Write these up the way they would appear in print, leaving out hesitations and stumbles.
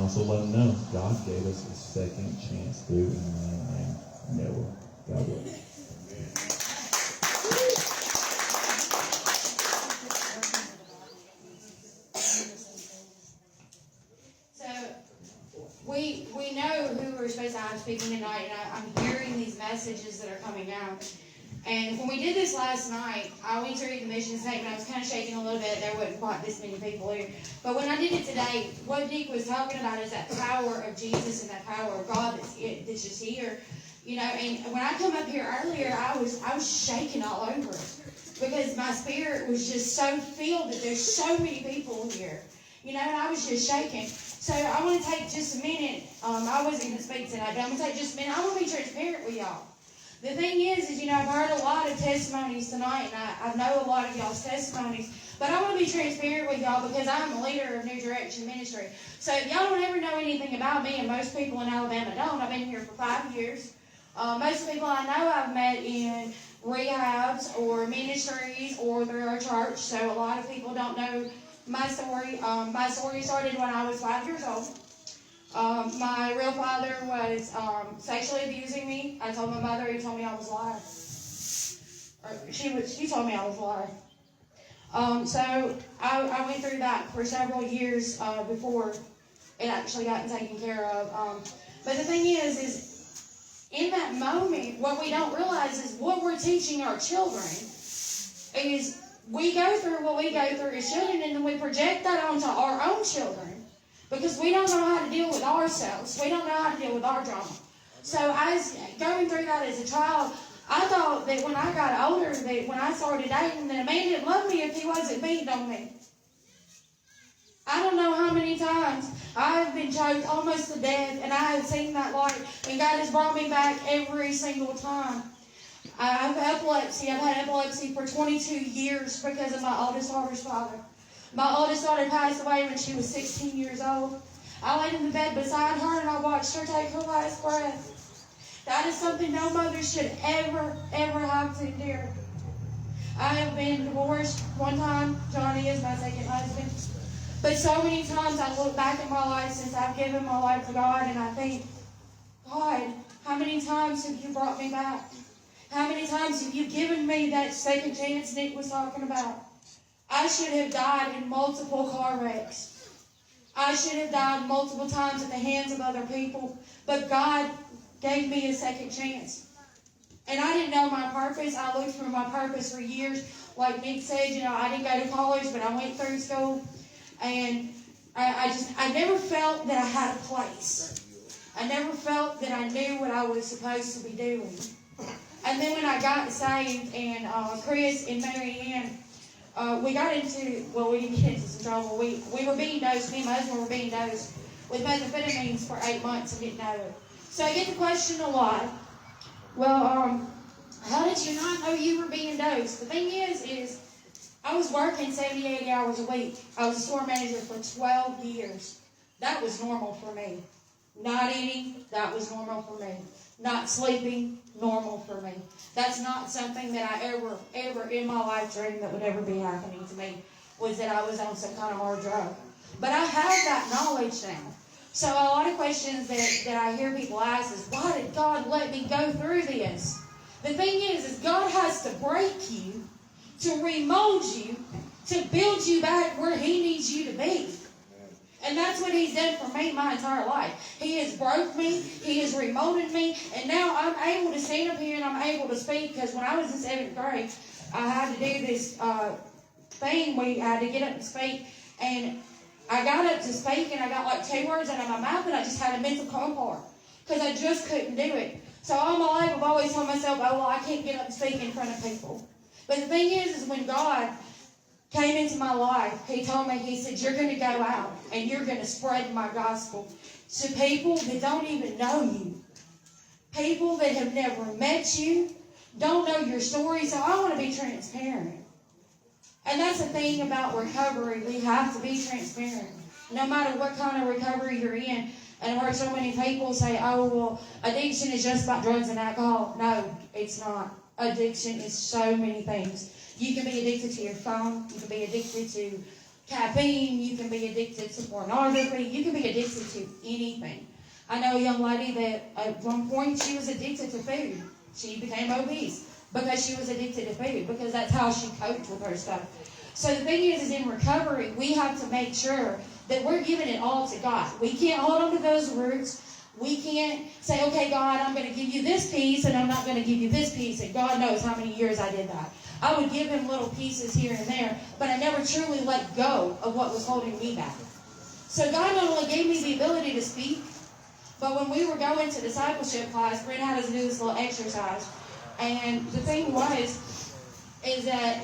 also let them know God gave us a second chance through a man named Noah. God bless. We know who we're supposed to have speaking tonight, and I'm hearing these messages that are coming out. And when we did this last night, I went to read the mission statement. I was kind of shaking a little bit. There wasn't quite this many people here. But when I did it today, what Dick was talking about is that power of Jesus and that power of God that's just here. You know, and when I come up here earlier, I was shaking all over it because my spirit was just so filled that there's so many people here. You know, and I was just shaking. So I want to take just a minute. I wasn't going to speak tonight, but I'm going to take just a minute. I want to be transparent with y'all. The thing is, you know, I've heard a lot of testimonies tonight, and I know a lot of y'all's testimonies, but I want to be transparent with y'all because I'm a leader of New Direction Ministry. So if y'all don't ever know anything about me, and most people in Alabama don't, I've been here for 5 years. Most people I know I've met in rehabs or ministries or through our church, so a lot of people don't know my story. My story started when I was 5 years old. My real father was sexually abusing me. I told my mother, he told me I was alive. She told me I was alive. So I went through that for several years before it actually got taken care of. But the thing is in that moment, what we don't realize is what we're teaching our children is we go through what we go through as children, and then we project that onto our own children because we don't know how to deal with ourselves. We don't know how to deal with our drama. So as going through that as a child, I thought that when I got older, that when I started dating, that a man didn't love me if he wasn't beating on me. I don't know how many times I've been choked almost to death, and I have seen that light, and God has brought me back every single time. I have epilepsy. I've had epilepsy for 22 years because of my oldest daughter's father. My oldest daughter passed away when she was 16 years old. I laid in the bed beside her and I watched her take her last breath. That is something no mother should ever have to endure. I have been divorced one time. Johnny is my second husband. But so many times I look back at my life since I've given my life to God and I think, God, how many times have you brought me back? How many times have you given me that second chance Nick was talking about? I should have died in multiple car wrecks. I should have died multiple times at the hands of other people. But God gave me a second chance. And I didn't know my purpose. I looked for my purpose for years. Like Nick said, you know, I didn't go to college, but I went through school. And I never felt that I had a place. I never felt that I knew what I was supposed to be doing. And then when I got saved, and Chris and Mary Ann, we got into, well, we didn't get into some trouble. We were being dosed, me and my husband were being dosed with methamphetamines for 8 months and didn't know it. So I get the question a lot, well, how did you not know you were being dosed? The thing is I was working 70, 80 hours a week. I was a store manager for 12 years. That was normal for me. Not eating, that was normal for me. Not sleeping, normal for me. That's not something that I ever in my life dreamed that would ever be happening to me, was that I was on some kind of hard drug. But I have that knowledge now. So a lot of questions that I hear people ask is, why did God let me go through this? The thing is God has to break you, to remold you, to build you back where He needs you to be. And that's what He's done for me my entire life. He has broke me, He has remolded me, and now I'm able to stand up here and I'm able to speak, because when I was in 7th grade, I had to do this thing where I had to get up and speak, and I got up to speak and I got like 2 words out of my mouth and I just had a mental coma part because I just couldn't do it. So all my life I've always told myself, oh, well, I can't get up and speak in front of people. But the thing is when God came into my life, He told me, He said, you're going to go out and you're going to spread my gospel to people that don't even know you. People that have never met you, don't know your story. So I want to be transparent. And that's the thing about recovery. We have to be transparent. No matter what kind of recovery you're in. And I've heard so many people say, oh, well, addiction is just about drugs and alcohol. No, it's not. Addiction is so many things. You can be addicted to your phone. You can be addicted to caffeine, you can be addicted to pornography, you can be addicted to anything. I know a young lady that at one point she was addicted to food. She became obese because she was addicted to food, because that's how she coped with her stuff. So the thing is in recovery, we have to make sure that we're giving it all to God. We can't hold on to those roots. We can't say, okay, God, I'm going to give you this piece, and I'm not going to give you this piece. And God knows how many years I did that. I would give him little pieces here and there, but I never truly let go of what was holding me back. So God not only gave me the ability to speak, but when we were going to discipleship class, Brent had us do this little exercise. And the thing is that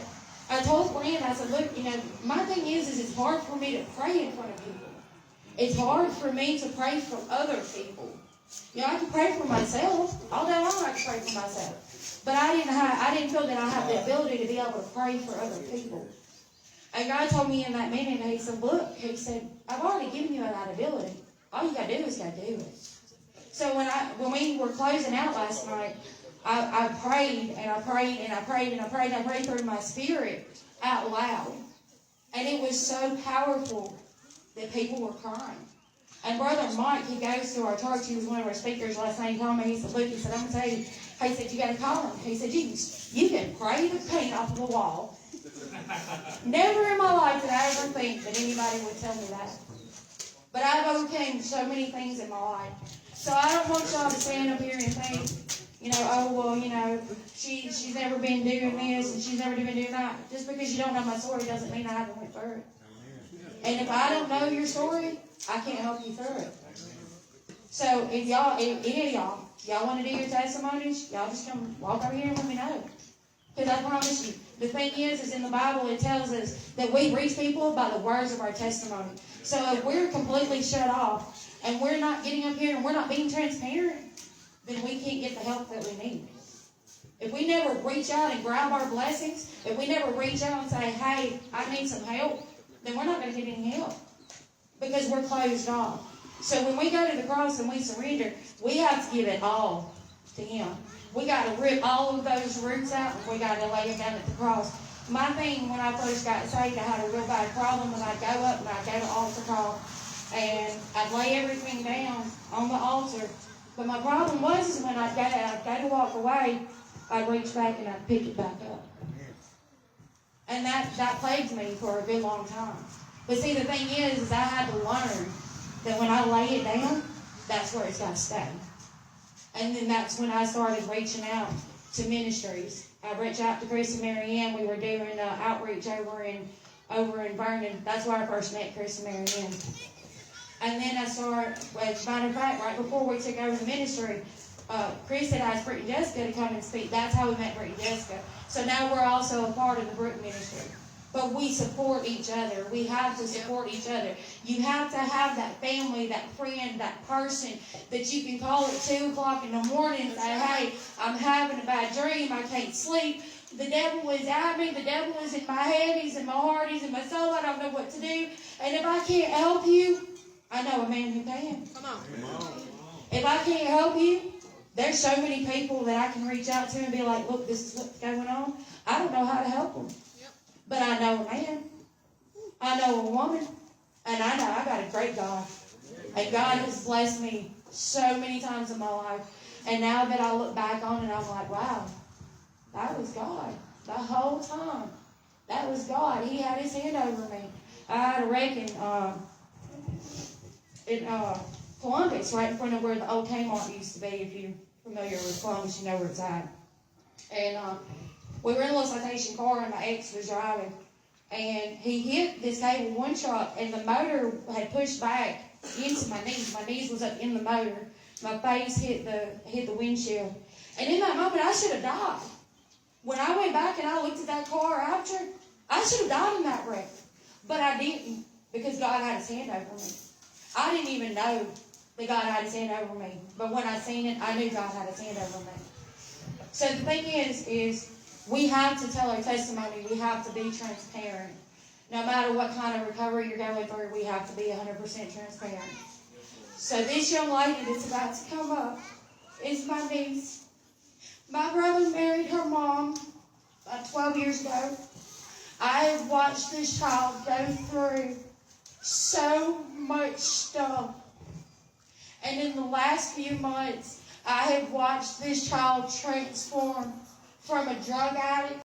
I told Brent, I said, look, my thing is it's hard for me to pray in front of people. It's hard for me to pray for other people. I can pray for myself. All day long I can pray for myself. But I didn't feel that I had the ability to be able to pray for other people. And God told me in that meeting, he said, look, he said, I've already given you that ability. All you got to do is got to do it. So when we were closing out last night, I prayed and I prayed and I prayed and I prayed and I prayed through my spirit out loud. And it was so powerful that people were crying. And Brother Mike, he goes to our church. He was one of our speakers last night. He told me, he said, look, he said, I'm going to tell you. He said, you got to call him. He said, you can pray the paint off of the wall. Never in my life did I ever think that anybody would tell me that. But I've overcame so many things in my life. So I don't want y'all to stand up here and think, she's never been doing this and she's never been doing that. Just because you don't know my story doesn't mean I haven't went through it. And if I don't know your story, I can't help you through it. So if any of y'all want to do your testimonies, y'all just come walk over here and let me know. Because I promise you, the thing is in the Bible it tells us that we reach people by the words of our testimony. So if we're completely shut off and we're not getting up here and we're not being transparent, then we can't get the help that we need. If we never reach out and grab our blessings, if we never reach out and say, hey, I need some help, then we're not going to get any help because we're closed off. So when we go to the cross and we surrender, we have to give it all to Him. We got to rip all of those roots out and we got to lay them down at the cross. My thing when I first got saved, I had a real bad problem when I'd go up and I'd go to altar call and I'd lay everything down on the altar. But my problem was when I'd go to walk away, I'd reach back and I'd pick it back up. And that plagued me for a good long time. But see, the thing is I had to learn that when I lay it down, that's where it's got to stay. And then that's when I started reaching out to ministries. I reached out to Chris and Mary Ann. We were doing outreach over in Vernon. That's where I first met Chris and Mary Ann. And then I started, as a matter of fact, right before we took over the ministry, Chris had asked Britt and Jessica to come and speak. That's how we met Britt and Jessica. So now we're also a part of the Britt ministry. But we support each other. We have to support each other. You have to have that family, that friend, that person that you can call at 2 o'clock in the morning and say, hey, I'm having a bad dream. I can't sleep. The devil is at me. The devil is in my head. He's in my heart. He's in my soul. I don't know what to do. And if I can't help you, I know a man who can. Come on. If I can't help you, there's so many people that I can reach out to and be like, look, this is what's going on. I don't know how to help them. But I know a man. I know a woman. And I know I got a great God. And God has blessed me so many times in my life. And now that I look back on it, I'm like, wow, that was God. The whole time. That was God. He had His hand over me. I had a wreck in Columbus, right in front of where the old Kmart used to be. If you're familiar with Columbus, you know where it's at. And we were in a little citation car, and my ex was driving. And he hit this cable one shot, and the motor had pushed back into my knees. My knees was up in the motor. My face hit the windshield. And in that moment, I should have died. When I went back and I looked at that car after, I should have died in that wreck. But I didn't, because God had His hand over me. I didn't even know that God had His hand over me. But when I seen it, I knew God had His hand over me. So the thing is we have to tell our testimony. We have to be transparent. No matter what kind of recovery you're going through, we have to be 100% transparent. So this young lady that's about to come up is my niece. My brother married her mom about 12 years ago. I have watched this child go through so much stuff. And in the last few months, I have watched this child transform from a drug addict